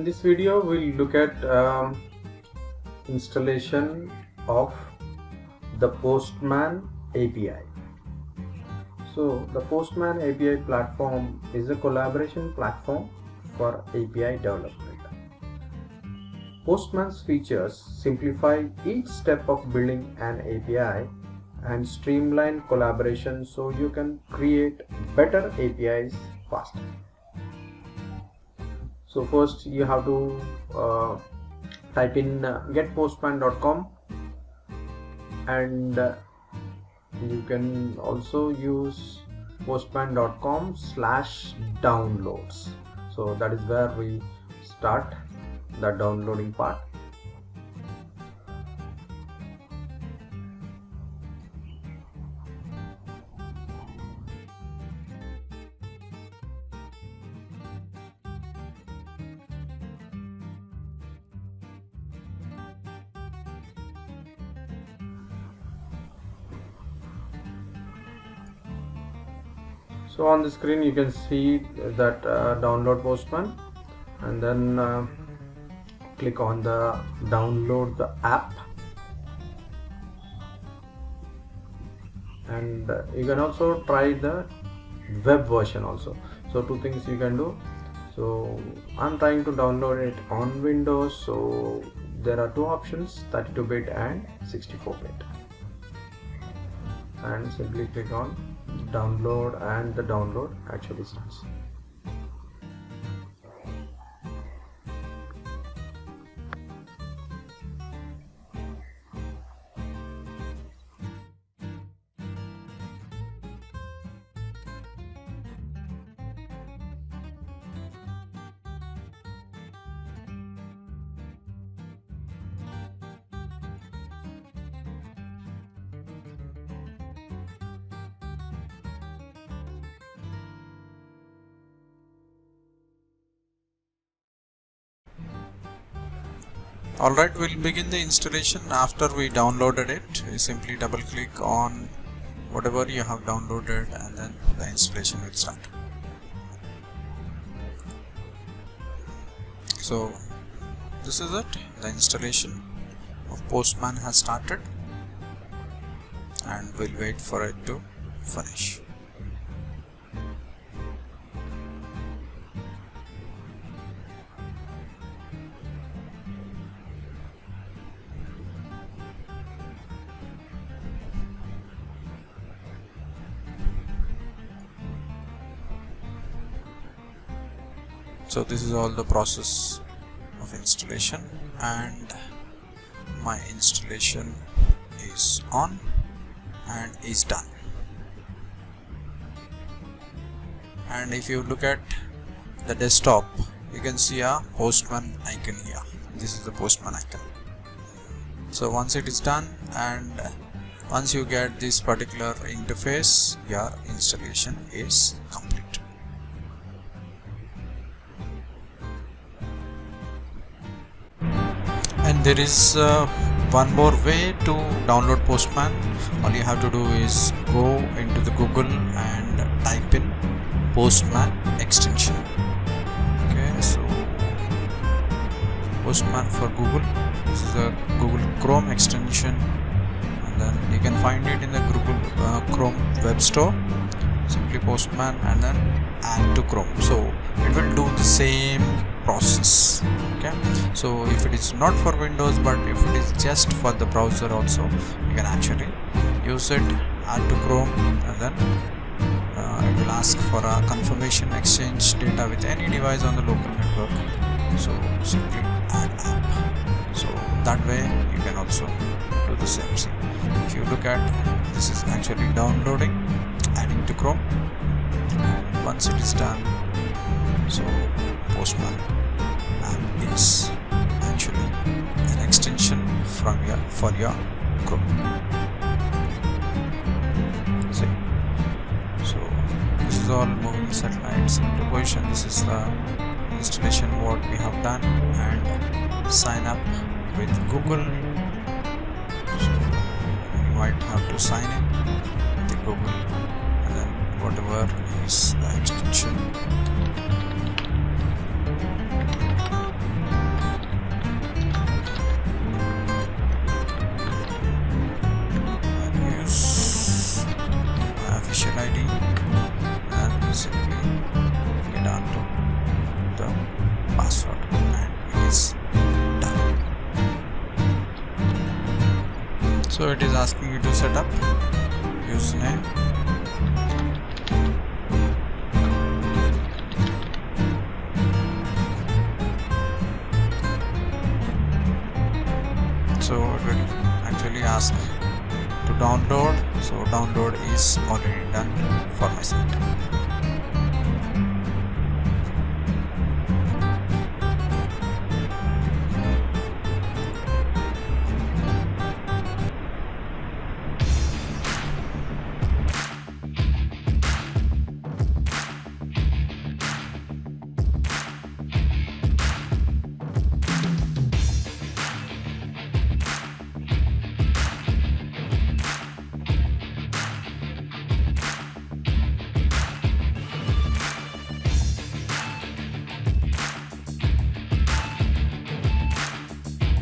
In this video we'll look at installation of the Postman API. So the Postman API platform is a collaboration platform for API development. Postman's features simplify each step of building an API and streamline collaboration so you can create better APIs faster. So first you have to type in getpostman.com, and you can also use postman.com/downloads. So that is where we start the downloading part. So on the screen you can see that download Postman, and then click on the download the app, and you can also try the web version also. So two things you can do. So I'm trying to download it on Windows, so there are two options, 32-bit and 64-bit, and simply click on download, and the download actually starts. Alright, we'll begin the installation. After we downloaded it, we simply double click on whatever you have downloaded, and then the installation will start. So this is it, the installation of Postman has started, and we'll wait for it to finish. So this is all the process of installation, and my installation is on and is done. And if you look at the desktop, you can see a Postman icon here. This is the Postman icon. So once it is done, and once you get this particular interface, your installation is complete. And there is one more way to download Postman. All you have to do is go into the Google and type in Postman extension. Okay, so Postman for Google. This is a Google Chrome extension, and then you can find it in the Google Chrome Web Store. Simply Postman and then add to Chrome. So it will do the same process. Okay, so if it is not for Windows, but if it is just for the browser also, you can actually use it, add to Chrome, and then it will ask for a confirmation exchange data with any device on the local network. So simply add app. So that way you can also do the same thing. If you look at, this is actually downloading, adding to Chrome, and once it is done, so Postman app is actually an extension for your Chrome. See, so this is all moving satellites into position. This is the installation what we have done, and sign up with Google. So you might have to sign in with Google, and then whatever is the extension So it is asking you to set up username. So it will actually ask to download. So download is already done for my site.